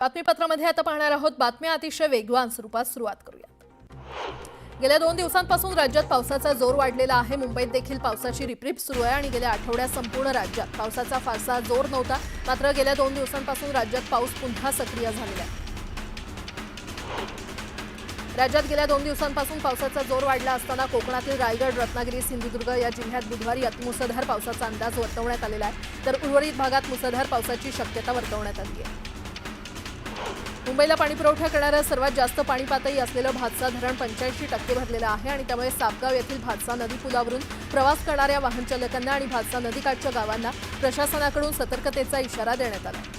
बातमीपत्रामध्ये आता पाहणार आहोत बातम्या अतिशय वेगवान स्वरूपात सुरुवात करूया। गेल्या 2 दिवसांपासून राज्यात पावसाचा जोर वाढलेला आहे। मुंबईत देखील पावसाची रिपरिप सुरू आहे आणि गेल्या आठवड्यात संपूर्ण राज्यात पावसाचा फारसा जोर नव्हता। मात्र गेल्या 2 दिवसांपासून राज्यात पाऊस पुन्हा सक्रिय झालेला आहे। राज्यात गेल्या 2 दिवसांपासून पावसाचा जोर वाढला असताना कोकणातील रायगड, रत्नागिरी, सिंधुदुर्ग या जिल्ह्यात बुधवारी अतिमुसळधार पावसाचा अंदाज वर्तवण्यात आलेला आहे, तर उर्वरित भागात मुसळधार पावसाची शक्यता वर्तवण्यात आली आहे। मुंबईला पाणीपुरवठा करणारं सर्वात जास्त पाणी पातळी असलेलं भातसा धरण 85% भरलेलं आहे आणि त्यामुळे सापगाव येथील भातसा नदी पुलावरून प्रवास करणाऱ्या वाहन चालकांना आणि भातसा नदीकाठच्या गावांना प्रशासनाकडून सतर्कतेचा इशारा देण्यात आला आहे।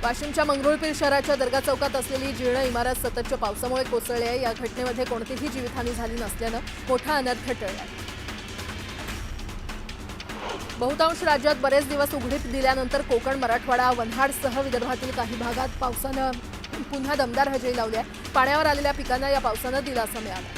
वाशिमच्या मंगरुळपीर शहराच्या दर्गा चौकात असलेली जीर्ण इमारत सततच्या पावसामुळे कोसळली आहे। या घटनेमध्ये कोणतीही जीवितहानी झाली नसल्यानं मोठा अनर्थ टळला आहे। बहुतांश राज्यात बरेच दिवस उघडीप दिल्यानंतर कोकण, मराठवाडा, वन्हाडसह विदर्भातील काही भागात पावसानं पुन्हा दमदार हजेरी लावली आहे। पाण्यावर आलेल्या पिकांना या पावसानं दिलासा मिळाला।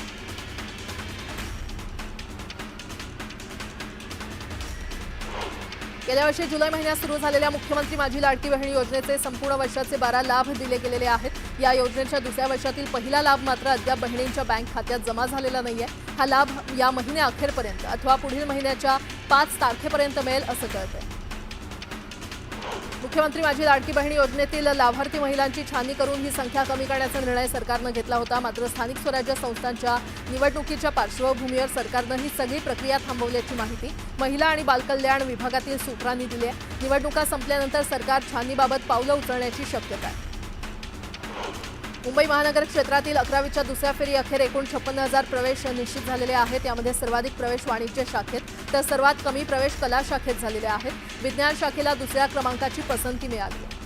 गेल्या वर्षी जुलै महिन्यात सुरू झालेल्या मुख्यमंत्री माझी लाडकी बहीण योजनेचे संपूर्ण वर्षाचे 12 लाभ दिले गेलेले आहेत। या योजनेच्या दुसऱ्या वर्षातील पहिला लाभ मात्र अद्याप बहिणींच्या बँक खात्यात जमा झालेला नाहीये। हा लाभ या महिन्या अखेरपर्यंत अथवा पुढील महिन्याच्या 5 तारखेपर्यंत मिळेल असं कळतंय। मुख्यमंत्री माझी लाडकी बहीण योजनेतील लाभार्थी महिलांची छाननी करून ही संख्या कमी करण्याचा निर्णय सरकारनं घेतला होता। मात्र स्थानिक स्वराज्य संस्थांच्या निवडणुकीच्या पार्श्वभूमीवर सरकारनं ही सगळी प्रक्रिया थांबवल्याची माहिती महिला आणि बालकल्याण विभागातील सूत्रांनी दिली आहे। निवडणुका संपल्यानंतर सरकार छाननीबाबत पावलं उचलण्याची शक्यता आहे। मुंबई महानगर क्षेत्रातील 11वीच्या दुसऱ्या फेरी अखेर एकूण 56,000 प्रवेश निश्चित झालेले आहेत। यामध्ये सर्वाधिक प्रवेश वाणिज्य शाखेत तर सर्वात कमी प्रवेश कला शाखेत झालेले आहेत। विज्ञान शाखेला दुसऱ्या क्रमांकाची पसंती मिळाली आहे।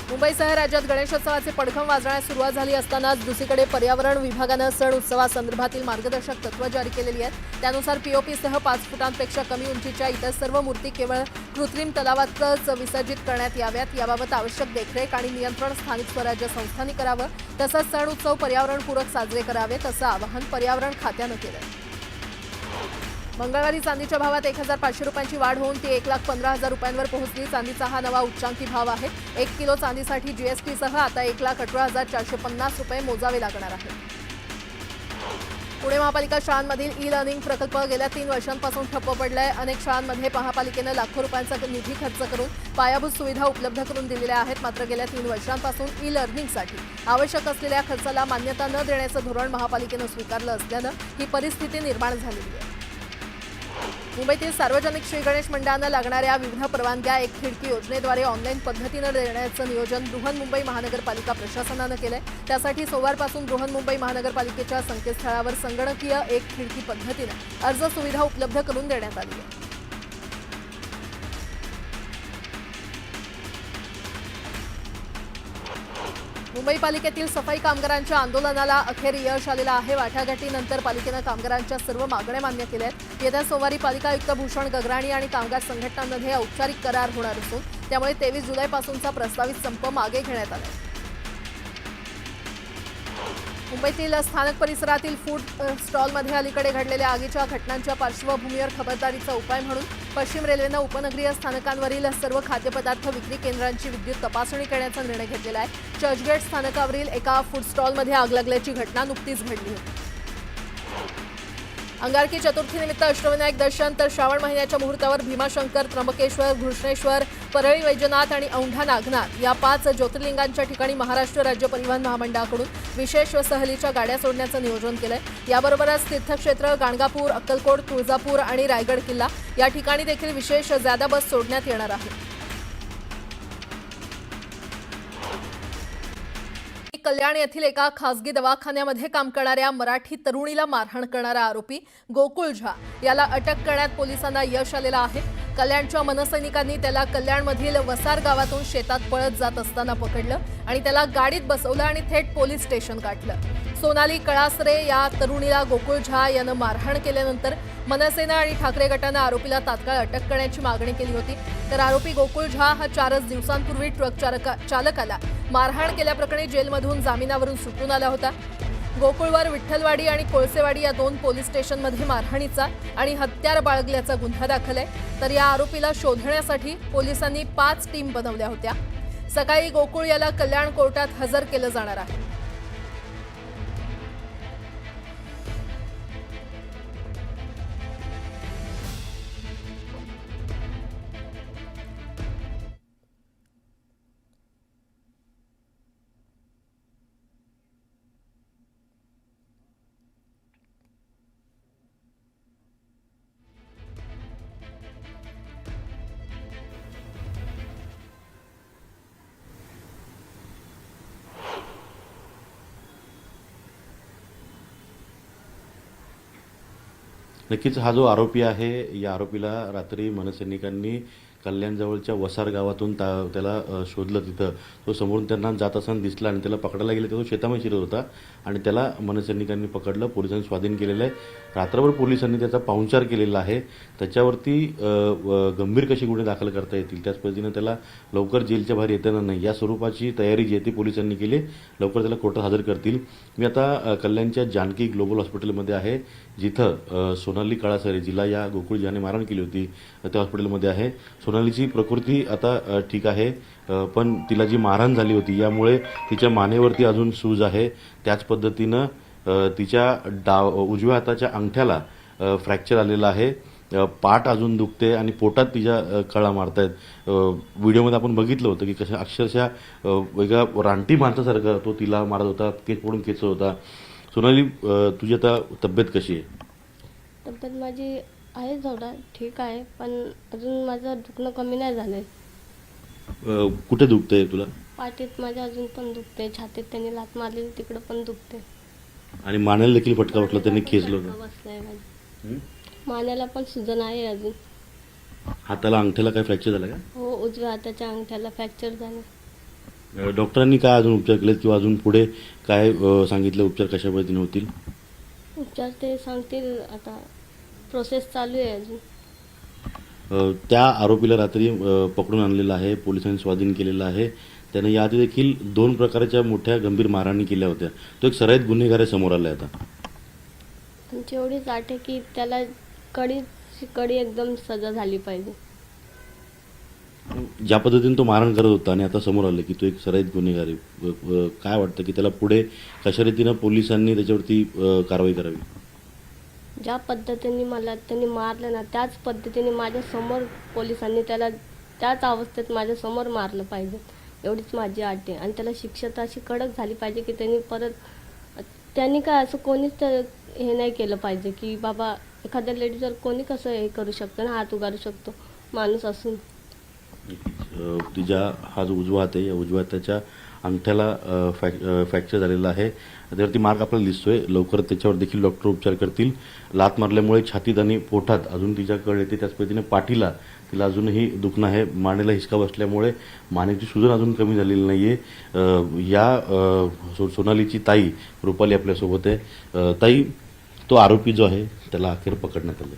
मुंबईसह राज्यात गणेशोत्सवाचे पडघम वाजवण्यास सुरुवात झाली असतानाच दुसरीकडे पर्यावरण विभागानं सण उत्सवासंदर्भातील मार्गदर्शक तत्त्व जारी केलेली आहेत। त्यानुसार पीओपीसह 5 फुटांपेक्षा कमी उंचीच्या इतर सर्व मूर्ती केवळ कृत्रिम तलावातच विसर्जित करण्यात याव्यात। याबाबत आवश्यक देखरेख आणि नियंत्रण स्थानिक स्वराज्य संस्थांनी करावं। तसंच सण उत्सव पर्यावरणपूरक साजरे करावेत असं आवाहन पर्यावरण खात्यानं केलं। मंगळवारी चांदीच्या भावात 1,500 रुपयांची वाढ होऊन ती 1,15,000 रुपयांवर पोहोचली। चांदीचा हा नवा उच्चांकी भाव आहे। 1 किलो चांदीसाठी जीएसटीसह आता 1,18,450 रुपये मोजावे लागणार आहे। पुणे महापालिका शाळांमधील ई लर्निंग प्रकल्प गेल्या 3 वर्षांपासून ठप्प पडलाय। अनेक शाळांमध्ये महापालिकेनं लाखो रुपयांचा निधी खर्च करून पायाभूत सुविधा उपलब्ध करून दिलेल्या आहेत। मात्र गेल्या 3 वर्षांपासून ई लर्निंगसाठी आवश्यक असलेल्या खर्चाला मान्यता न देण्याचं धोरण महापालिकेनं स्वीकारलं असल्यानं ही परिस्थिती निर्माण झालेली आहे। मुंबईतील सार्वजनिक श्री गणेश मंडळांना लागणाऱ्या विविध परवानग्या एक खिडकी योजनेद्वारे ऑनलाईन पद्धतीनं देण्याचं नियोजन बृहन्मुंबई महानगरपालिका प्रशासनानं केलंय। त्यासाठी सोमवारपासून बृहन्मुंबई महानगरपालिकेच्या संकेतस्थळावर संगणकीय एक खिडकी पद्धतीनं अर्ज सुविधा उपलब्ध करून देण्यात आली आहे। मुंबई पालिकेतील सफाई कामगारांच्या आंदोलनाला अखेर यश आलेलं आहे। वाटाघाटीनंतर पालिकेनं कामगारांच्या सर्व मागण्या मान्य केल्या आहेत। येत्या सोमवारी पालिका आयुक्त भूषण गगराणी आणि कामगार संघटनांमध्ये औपचारिक करार होणार असून त्यामुळे 23 जुलैपासूनचा प्रस्तावित संप मागे घेण्यात आला आहे। मुंबईतील स्थानक परिसरातील फूड स्टॉलमध्ये अलीकडे घडलेल्या आगीच्या घटनांच्या पार्श्वभूमीवर खबरदारीचा उपाय म्हणून पश्चिम रेल्वेनं उपनगरीय स्थानकांवरील सर्व खाद्यपदार्थ विक्री केंद्रांची विद्युत तपासणी करण्याचा निर्णय घेतलेला आहे। चर्चगेट स्थानकावरील एका फूड स्टॉलमध्ये आग लागल्याची घटना नुकतीच घडली होती। अंगारकी चतुर्थीनिमित्त अष्टविनायक दर्शन तर श्रावण महिन्याच्या मुहूर्तावर भीमाशंकर, त्र्यंबकेश्वर, घृष्णेश्वर, परळी वैजनाथ आणि औंढा नागनाथ या 5 ज्योतिर्लिंगांच्या ठिकाणी महाराष्ट्र राज्य परिवहन महामंडळाकडून विशेष सहलीच्या गाड्या सोडण्याचं नियोजन केलंय। याबरोबरच तीर्थक्षेत्र, गाणगापूर, अक्कलकोट, तुळजापूर आणि रायगड किल्ला या ठिकाणी देखील विशेष जादा बस सोडण्यात येणार आहे। कल्याण येथील एका खासगी दवाखान्यामध्ये काम करणाऱ्या मराठी तरुणीला मारहाण करणारा आरोपी गोकुळ झा याला अटक करण्यात पोलिसांना यश आलेलं आहे। कल्याणच्या मनसैनिकांनी त्याला कल्याणमधील वसार गावातून शेतात पळत जात असताना पकडलं आणि त्याला गाडीत बसवलं आणि थेट पोलीस स्टेशन गाठलं। सोनाली कळासरे या तरुणीला गोकुळ झा यानं मारहाण केल्यानंतर मनसेनं आणि ठाकरे गटानं आरोपीला तात्काळ अटक करण्याची मागणी केली होती। तर आरोपी गोकुळ झा हा 4 दिवसांपूर्वी ट्रक चालकाला मारहाण केल्याप्रकरणी जेलमधून जामिनावरून सुटून आला होता। गोकुळवार, विठ्ठलवाडी आणि कोळसेवाडी या 2 पोलीस स्टेशनमध्ये मारहाणीचा आणि हत्यार बाळगल्याचा गुन्हा दाखल आहे. तर या आरोपीला शोधण्यासाठी पोलिसांनी 5 टीम बनवल्या होत्या. सकाळी गोकुळ याला कल्याण कोर्टात हजर केलं जाणार आहे. नक्कीच हा जो आरोपी आहे, या आरोपीला रात्री मनसैनिकांनी कल्याणजवळच्या वसार गावातून त्याला शोधलं. तिथं तो समोरून त्यांना जात असताना दिसला आणि त्याला पकडायला गेले. तो शेतामध्ये शिरत होता आणि त्याला मनसैनिकांनी पकडलं, पोलिसांनी स्वाधीन केलेलं आहे. रात्रभर पोलिसांनी त्याचा पाहुणचार केलेला आहे. त्याच्यावरती गंभीर कशी गुन्हे दाखल करता येतील त्याच पद्धतीनं त्याला लवकर जेलच्या बाहेर येताना नाही या स्वरूपाची तयारी जी आहे ती पोलिसांनी केली. लवकर त्याला कोर्टात हजर करतील. मी आता कल्याणच्या जानकी ग्लोबल हॉस्पिटलमध्ये आहे, जिथं सोनाली काळासरे, जिला या गोकुळ ज्याने मारहाण केली होती, त्या हॉस्पिटलमध्ये आहे. सोनालीची प्रकृती आता ठीक आहे, पण तिला जी मारहाण झाली होती यामुळे तिच्या मानेवरती अजून सूज आहे. त्याच पद्धतीनं तिच्या उजव्या हाताच्या अंगठ्याला फ्रॅक्चर आलेला आहे. पाठ अजून दुखते आणि पोटात तिच्या कळा मारतायत. व्हिडिओमध्ये आपण बघितलं होतं की कसं अक्षरशः वेगळा रानटी माणसासारखा तो तिला मारत होता, केस पडून खेचत होता. सोनाली, तुझी आता तब्येत कशी आहे? तब्येत माझी आहे थोडा ठीक आहे, पण अजून माझं दुखणं कमी नाही झालंय. कुठे दुखतंय तुला? पाठीत माझ्या अजून पण दुखते, छातीत त्यांनी लात मारलेली तिकडं पण दुखते. आणि मानेला देखील फटका बसला, त्यांनी खेचलं होतं. बसलाय माझ्या मानेला पण सुजन आहे अजून. हाताला अंगठ्याला काय फ्रॅक्चर झाला का? हो, उजव्या हाताच्या अंगठ्याला फ्रॅक्चर झालं. डॉक्टरांनी काय अजून उपचार केलेत किंवा अजून पुढे काय सांगितलं, उपचार कशा पद्धतीने होतील? उपचार ते सांगतील, आता प्रोसेस चालू आहे अजून. त्या आरोपीला रात्री पकडून आणलेलं आहे, पोलिसांनी स्वाधीन केलेला आहे. त्याने याआधी देखील 2 प्रकारच्या मोठ्या गंभीर मारहाणी केल्या होत्या. तो एक सराईत गुन्हेगार समोर आला आहे आता. आमची एवढीच आठ आहे की त्याला कडी एकदम सजा झाली पाहिजे. ज्या पद्धतीने तो मारहाण करत होता आणि आता समोर आलं की तो एक सराईत गुन्हेगार आहे, काय वाटतं की त्याला पुढे कशा रीतीनं पोलिसांनी त्याच्यावरती कारवाई करावी? ज्या पद्धतीने त्यांनी मारलं ना, त्याच पद्धतीने माझ्यासमोर पोलिसांनी त्याला त्याच अवस्थेत माझ्यासमोर मारलं पाहिजे, एवढीच माझी अट आहे. आणि त्याला शिक्षा तर अशी कडक झाली पाहिजे की त्यांनी काय असं कोणीच हे नाही केलं पाहिजे की बाबा एखाद्या लेडीजवर कोणी कसं हे करू शकतं ना, हात उगारू शकतो माणूस असून. तिच्या हा जो उजवा हात आहे, या उजव्या हाताच्या अंगठ्याला फ्रॅक्चर झालेला आहे. त्यावरती मार्क आपल्याला दिसतोय. लवकर त्याच्यावर देखील डॉक्टर उपचार करतील. लात मारल्यामुळे छातीत आणि पोटात अजून तिच्या कळ येते. त्याच पद्धतीने पाठीला तिला अजूनही दुखणं आहे. मानेला हिसका बसल्यामुळे मानेची सुजन अजून कमी झालेली नाही आहे. या सोनालीची ताई रुपाली आपल्यासोबत आहे. ताई, तो आरोपी जो आहे त्याला अखेर पकडण्यात आलं.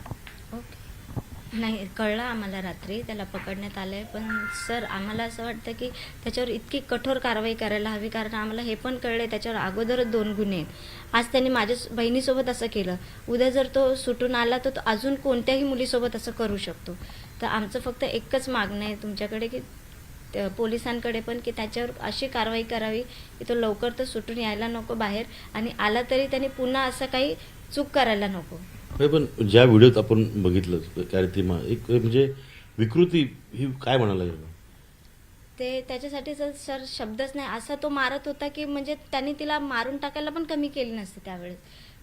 नाही, कळलं आम्हाला रात्री त्याला पकडण्यात आलं आहे. पण सर, आम्हाला असं वाटतं की त्याच्यावर इतकी कठोर कारवाई करायला हवी, कारण आम्हाला हे पण कळलं आहे त्याच्यावर अगोदरच 2 गुन्हे आहेत. आज त्यांनी माझ्या बहिणीसोबत असं केलं, उद्या जर तो सुटून आला तर तो अजून कोणत्याही मुलीसोबत असं करू शकतो. तर आमचं फक्त एकच मागणं आहे तुमच्याकडे की पोलिसांकडे पण, की त्याच्यावर अशी कारवाई करावी की तो लवकर तर सुटून यायला नको बाहेर, आणि आला तरी त्यांनी पुन्हा असं काही चूक करायला नको. पण ज्या व्हिडिओत आपण बघितलं काहीतरी एक म्हणजे विकृती, ही काय म्हणायला लागेल ते त्याच्यासाठी सर शब्दच नाही. असा तो मारत होता की म्हणजे त्यांनी तिला मारून टाकायला पण कमी केली नसते त्यावेळेस.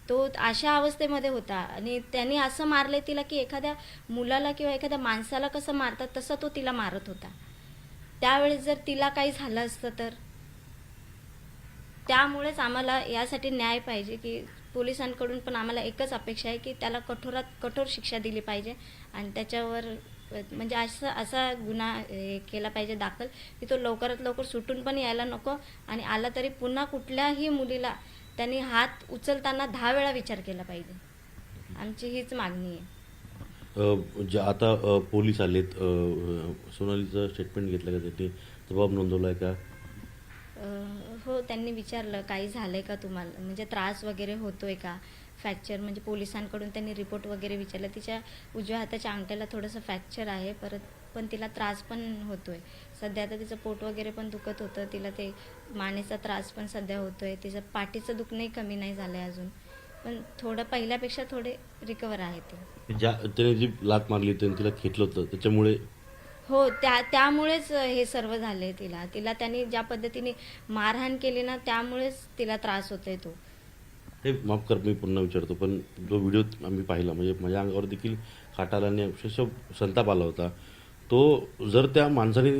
तो अशा अवस्थेमध्ये होता आणि त्यांनी असं मारले तिला की एखाद्या मुलाला किंवा एखाद्या माणसाला कसं मारतात तसं तो तिला मारत होता. त्यावेळेस जर तिला काही झालं असतं तर, त्यामुळेच आम्हाला यासाठी न्याय पाहिजे की पोलिसांकडून पण आम्हाला एकच अपेक्षा आहे की त्याला कठोरात कठोर शिक्षा दिली पाहिजे आणि त्याच्यावर म्हणजे असा गुन्हा केला पाहिजे दाखल की तो लवकरात लवकर सुटून पण यायला नको, आणि आला तरी पुन्हा कुठल्याही मुलीला त्यांनी हात उचलताना 10 वेळा विचार केला पाहिजे. आमची हीच मागणी आहे. आता पोलीस आलेत, सोनालीचं स्टेटमेंट घेतलं का, त्यांनी जबाब नोंदवलाय का? हो, त्यांनी विचारलं काही झालंय का तुम्हाला, म्हणजे त्रास वगैरे होतोय का, फ्रॅक्चर, म्हणजे पोलिसांकडून त्यांनी रिपोर्ट वगैरे विचारला. तिच्या उजव्या हाताच्या अंगठ्याला थोडंसं फ्रॅक्चर आहे पण तिला त्रास पण होतोय सध्या. आता तिचं पोट वगैरे पण दुखत होतं, तिला ते मानेचा त्रास पण सध्या होतोय, तिचं पाठीचं दुखणंही कमी नाही झालंय अजून, पण थोडं पहिल्यापेक्षा थोडे रिकवर आहे ते. त्याने जी लात मारली त्याने तिला खेचलं होतं त्याच्यामुळे. हो, त्यामुळेच हे सर्व झाले. तिला त्यांनी ज्या पद्धतीने मारहाण केली ना, त्यामुळेच तिला त्रास होतोय तो. हे माफ कर, मी पुन्हा विचारतो, पण जो व्हिडिओ आम्ही पाहिला म्हणजे माझ्या अंगावर देखील काटा आला, अक्षरशः संताप आला होता. तो जर त्या माणसाने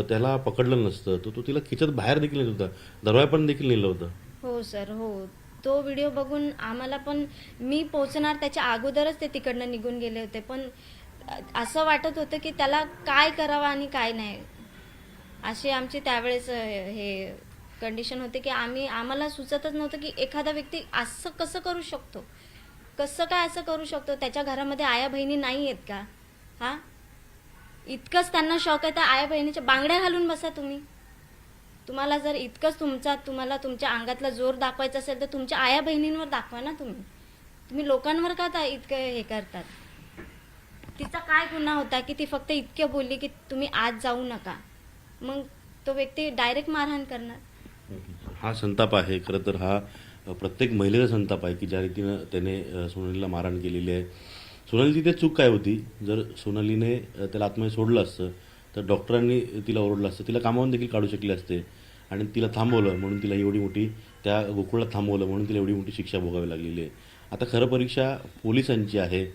त्याला पकडलं नसतं तर तो तिला खिचत बाहेर देखील नेत होता, दरवाजापर्यंत देखील नेलं होतं. हो सर, हो. तो व्हिडिओ बघून आम्हाला पण, मी पोहोचणार त्याच्या अगोदरच ते तिकडनं निघून गेले होते, पण असं वाटत होतं की त्याला काय करावं आणि काय नाही, अशी आमची त्यावेळेस हे कंडिशन होते की आम्हाला सुचतच नव्हतं की एखादा व्यक्ती असं कसं करू शकतो, कसं काय असं करू शकतो. त्याच्या घरामध्ये आया बहिणी नाही आहेत का? हां, इतकंच त्यांना शौक आहे तर आया बहिणीच्या बांगड्या घालून बसा तुम्ही. तुम्हाला जर इतकंच तुम्हाला तुमच्या अंगातला जोर दाखवायचा असेल तर तुमच्या आया बहिणींवर दाखवा ना. तुम्ही लोकांवर का इतकं हे करतात? तिचा काय गुन्हा होता की ती फक्त इतकं बोलली की तुम्ही आज जाऊ नका, मग तो व्यक्ती डायरेक्ट मारहाण करणार? हा संताप आहे, खरं तर हा प्रत्येक महिलेचा संताप आहे की ज्या रीतीनं त्याने सोनालीला मारहाण केलेली आहे. सोनालीची ते चूक काय होती? जर सोनालीने त्याला आतमध्ये सोडलं असतं तर डॉक्टरांनी तिला ओरडलं असतं, तिला कामावून देखील काढू शकले असते, आणि तिला थांबवलं म्हणून तिला एवढी मोठी, त्या गोकुळला थांबवलं म्हणून तिला एवढी मोठी शिक्षा भोगावी लागलेली आहे. आता खरं परीक्षा पोलिसांची आहे.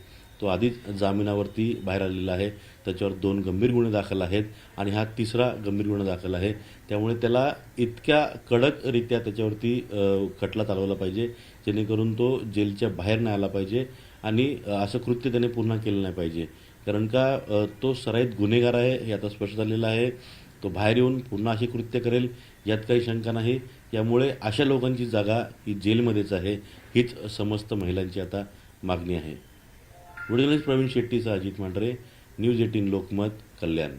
तो आधीच जामिनावरती बाहेर आलेला आहे, त्याच्यावर 2 गंभीर गुन्हे दाखल आहेत आणि हा 3रा गंभीर गुन्हा दाखल आहे. त्यामुळे त्याला इतक्या कडकरित्या त्याच्यावरती खटला चालवला पाहिजे जेणेकरून तो जेलच्या बाहेर नाही आला पाहिजे आणि असं कृत्य त्याने पुन्हा केलं नाही पाहिजे. कारण का तो सराईत गुन्हेगार आहे हे आता स्पष्ट झालेलं आहे. तो बाहेर येऊन पुन्हा अशी कृत्य करेल यात काही शंका नाही. त्यामुळे अशा लोकांची जागा ही जेलमध्येच आहे, हीच समस्त महिलांची आता मागणी आहे. व्हिडिओ जर्नलिस्ट प्रवीण शेट्टीसह अजित मांढरे, न्यूज 18 लोकमत, कल्याण.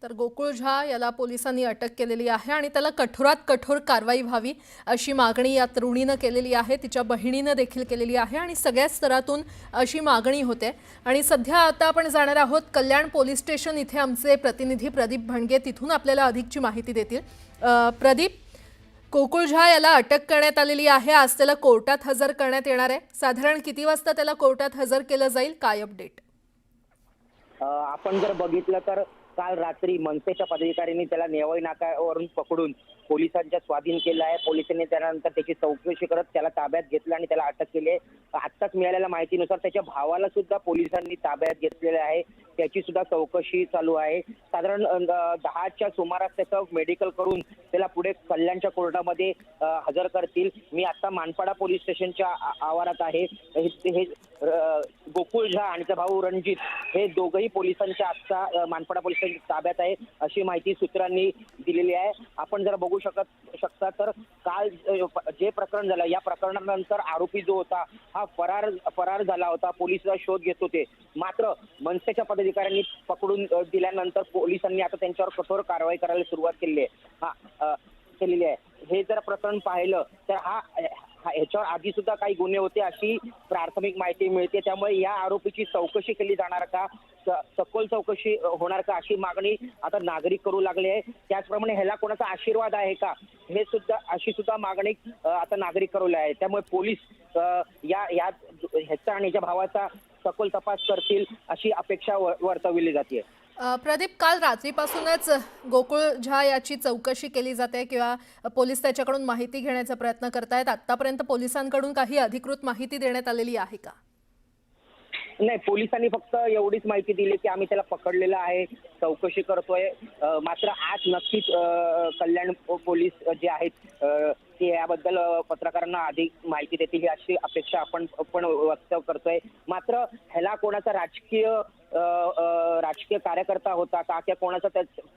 तर गोकुळ झा याला पोलिसांनी अटक केलेली आहे आणि त्याला कठोरात कठोर कारवाई व्हावी अशी मागणी या तरुणीनं केलेली आहे, तिच्या बहिणीनं देखील केलेली आहे आणि सगळ्याच स्तरातून अशी मागणी होते. आणि सध्या आता आपण जाणार आहोत कल्याण पोलीस स्टेशन इथे आमचे प्रतिनिधी प्रदीप भणगे, तिथून आपल्याला अधिकची माहिती देतील. प्रदीप, गोकुळ झा याला अटक करण्यात आलेली आहे, आज त्याला कोर्टात हजर करण्यात येणार आहे. साधारण किती वाजता त्याला कोर्टात हजर केलं जाईल, काय अपडेट? आपण जर बघितलं तर काल रात्री मनसेच्या पदाधिकाऱ्यांनी त्याला नेवई नाक्यावरून पकडून पोलिसांच्या स्वाधीन केलं आहे. पोलिसांनी त्यानंतर त्याची चौकशी करत त्याला ताब्यात घेतलं आणि त्याला अटक केली आहे. आत्ताच मिळालेल्या माहितीनुसार त्याच्या भावाला सुद्धा पोलिसांनी ताब्यात घेतलेले आहे, त्याची सुद्धा चौकशी चालू आहे. साधारण 10च्या सुमारास त्याचं मेडिकल करून त्याला पुढे कल्याणच्या कोर्टामध्ये हजर करतील. मी आता मानपाडा पोलीस स्टेशनच्या आवारात आहे. हे गोकुळ झा आणि त्याचा भाऊ रणजित हे दोघंही पोलिसांच्या आजचा मानपाडा पोलिसांच्या ताब्यात आहे अशी माहिती सूत्रांनी दिलेली आहे. आपण जर बघू शकता तर काल जे प्रकरण झालं या प्रकरणानंतर आरोपी जो होता हा फरार झाला होता. पोलीस शोध घेत होते, मात्र मनसेच्या पदाधिकाऱ्यांनी पकडून दिल्यानंतर पोलिसांनी आता त्यांच्यावर कठोर कारवाई करायला सुरुवात केलेली आहे. हे जर प्रकरण पाहिलं तर ह्याच्यावर आधी सुद्धा काही गुन्हे होते अशी प्राथमिक माहिती मिळते. त्यामुळे या आरोपीची चौकशी केली जाणार का, सखोल चौकशी होणार का अशी मागणी आता नागरिक करू लागले आहे. त्याचप्रमाणे ह्याला कोणाचा आशीर्वाद आहे का अशी सुद्धा मागणी आता नागरिक करू लागले आहे. त्यामुळे पोलीस ह्याचा आणि ह्याच्या भावाचा सखोल तपास करतील अशी अपेक्षा वर्तवली जाते. प्रदीप, काल रात्रीपासूनच गोकुळ झा याची चौकशी केली जाते किंवा पोलीस त्याच्याकडून माहिती घेण्याचा प्रयत्न करतायत. आतापर्यंत पोलिसांकडून काही अधिकृत माहिती देण्यात आलेली आहे का? नाही, पोलिसांनी फक्त एवढीच माहिती दिली की आम्ही त्याला पकडलेलं आहे, चौकशी करतोय. मात्र आज नक्कीच कल्याण पोलीस जे आहेत ते याबद्दल पत्रकारांना अधिक माहिती देतील अशी अपेक्षा आपण व्यक्त करतोय. मात्र ह्याला कोणाचा राजकीय कार्यकर्ता होता का किंवा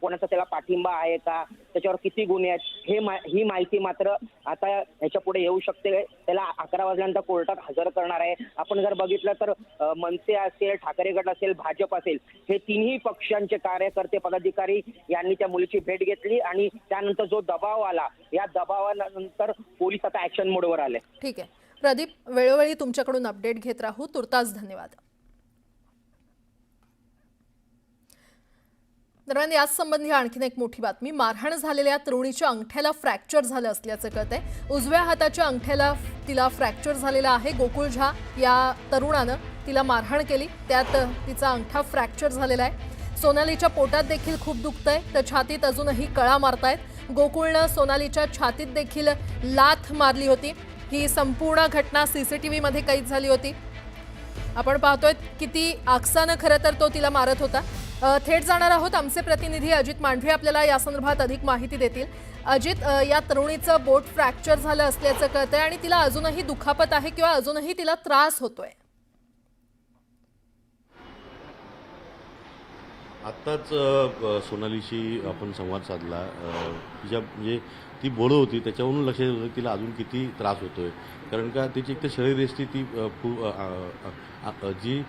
कोणाचा त्याला पाठिंबा आहे का, त्याच्यावर किती गुन्हे आहेत ही माहिती मात्र आता ह्याच्या पुढे येऊ शकते. त्याला 11 वाजल्यानंतर कोर्टात हजर करणार आहे. आपण जर बघितलं तर मनसे असेल, ठाकरे गट असेल, भाजप असेल, हे तिन्ही पक्षांचे कार्यकर्ते पदाधिकारी यांनी त्या मुलीची भेट घेतली आणि त्यानंतर जो दबाव आला, या दबावानंतर पोलीस आता ऍक्शन मोडवर आले. ठीक आहे प्रदीप, वेळोवेळी तुमच्याकडून अपडेट घेत राहू. तुर्तास धन्यवाद. दरम्यान याच संबंधी आणखीन एक मोठी बातमी. मारहाण झालेल्या तरुणीच्या अंगठ्याला फ्रॅक्चर झालं असल्याचं कळतंय. उजव्या हाताच्या अंगठ्याला तिला फ्रॅक्चर झालेला आहे. गोकुळ झा या तरुणानं तिला मारहाण केली, त्यात तिचा अंगठा फ्रॅक्चर झालेला आहे. सोनालीच्या पोटात देखील खूप दुखतंय, तर छातीत अजूनही कळा मारतायत. गोकुळनं सोनालीच्या छातीत देखील लाथ मारली होती. ही संपूर्ण घटना CCTV मध्ये कैद झाली होती. आपण पाहतोय किती आकसानं खरं तर तो तिला मारत होता. थेट जाणार आहोत. आमचे प्रतिनिधी अजित मांढरे आपल्याला या संदर्भात अधिक माहिती देतील. अजित, या तरुणीचं बोट फ्रॅक्चर झालं असल्याचं कळतंय आणि तिला अजूनही दुखापत आहे किंवा अजूनही तिला त्रास होतोय? आत्ताच सोनालीशी आपण संवाद साधला. तिच्या म्हणजे ती बोलत होती, त्याच्यावरून लक्षात येत होतं तिला अजून किती त्रास होतोय. कारण का तिची एक तर शरीरयष्टी ती जी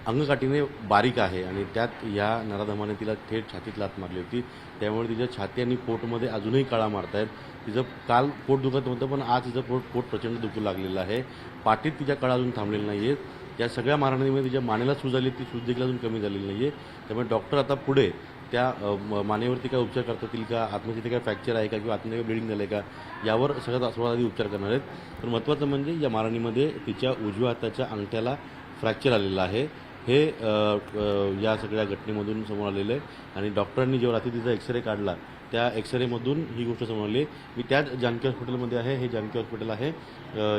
अंगकाठीने बारीक आहे आणि त्यात या नराधमाने तिला थेट छातीत लाथ मारली होती. त्यामुळे तिच्या छाती आणि पोटमध्ये अजूनही कळा मारतायत. तिचं काल पोट दुखत नव्हतं, पण आज तिचं पोट प्रचंड दुखू लागलेलं आहे. पाठीत तिच्या कळा अजून थांबलेल्या नाही आहेत. या सगळ्या मारहाणीमुळे तिच्या मानेला सूज आली, ती सूज देखील अजून कमी झालेली नाही आहे. त्यामुळे डॉक्टर आता पुढे त्या मानेवरती काय उपचार करता येतील का, आतमध्ये तिथे काय फ्रॅक्चर आहे का किंवा आतमध्ये काय ब्लिडिंग झालं आहे का, यावर सर्वात आधी उपचार करणार आहेत. पण महत्त्वाचं म्हणजे या मारहाणीमध्ये तिच्या उजव्या हाताच्या अंगठ्याला फ्रॅक्चर आलेलं आहे. हे या सगळ्या घटनेमधून समोर आलेलं आहे. आणि डॉक्टरांनी जेव्हा रात्री तिचा एक्सरे काढला, त्या एक्सरेमधून ही गोष्ट समोर आली. मी त्याच जानकी हॉस्पिटलमध्ये आहे. हे जानकी हॉस्पिटल आहे,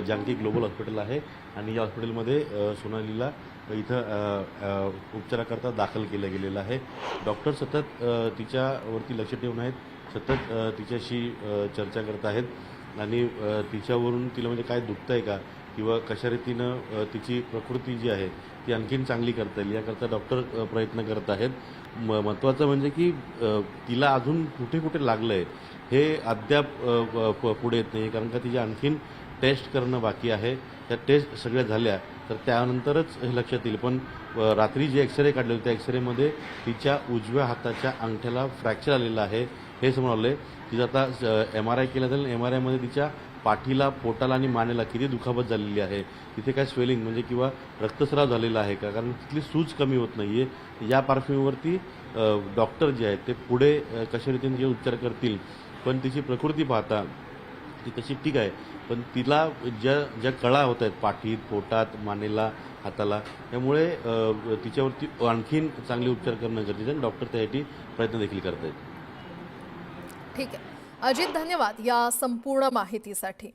जानकी ग्लोबल हॉस्पिटल आहे. आणि या हॉस्पिटलमध्ये सोनालीला इथं उपचाराकरता दाखल केलं गेलेलं आहे. डॉक्टर सतत तिच्यावरती लक्ष ठेवून आहेत, सतत तिच्याशी चर्चा करत आहेत आणि तिच्यावरून तिला म्हणजे काय दुखतं आहे का किंवा कशा रीतीनं तिची प्रकृती जी आहे ती आणखीन चांगली करता येईल याकरता डॉक्टर प्रयत्न करत आहेत. महत्त्वाचं म्हणजे की तिला अजून कुठे कुठे लागलं आहे हे अद्याप पुढे येत नाही, कारण का तिच्या आणखीन टेस्ट करणं बाकी आहे. त्या टेस्ट सगळ्या झाल्या तर त्यानंतरच हे लक्षात येईल. पण रात्री जे एक्सरे काढले होते त्या एक्सरेमध्ये तिच्या उजव्या हाताच्या अंगठ्याला फ्रॅक्चर आलेलं आहे, हे समोर आलं आहे. तिचं आता MRI केलं जाईल. MRIमध्ये तिच्या पाठीला, पोटाला आणि मानेला किती दुखापत झालेली आहे, तिथे काय स्वेलिंग म्हणजे किंवा रक्तस्राव झालेला आहे का, कारण तिथली सूज कमी होत नाही आहे. या पार्श्वभूमीवरती डॉक्टर जे आहेत ते पुढे कशा रीतीने जे उपचार करतील. पण तिची प्रकृती पाहता ती तशी ठीक आहे, पण तिला ज्या कळा होत आहेत पाठीत, पोटात, मानेला, हाताला, त्यामुळे तिच्यावरती आणखीन चांगले उपचार करणं गरजेचं आहे. डॉक्टर त्यासाठी प्रयत्न देखील करत आहेत. ठीक आहे अजित, धन्यवाद या संपूर्ण माहितीसाठी.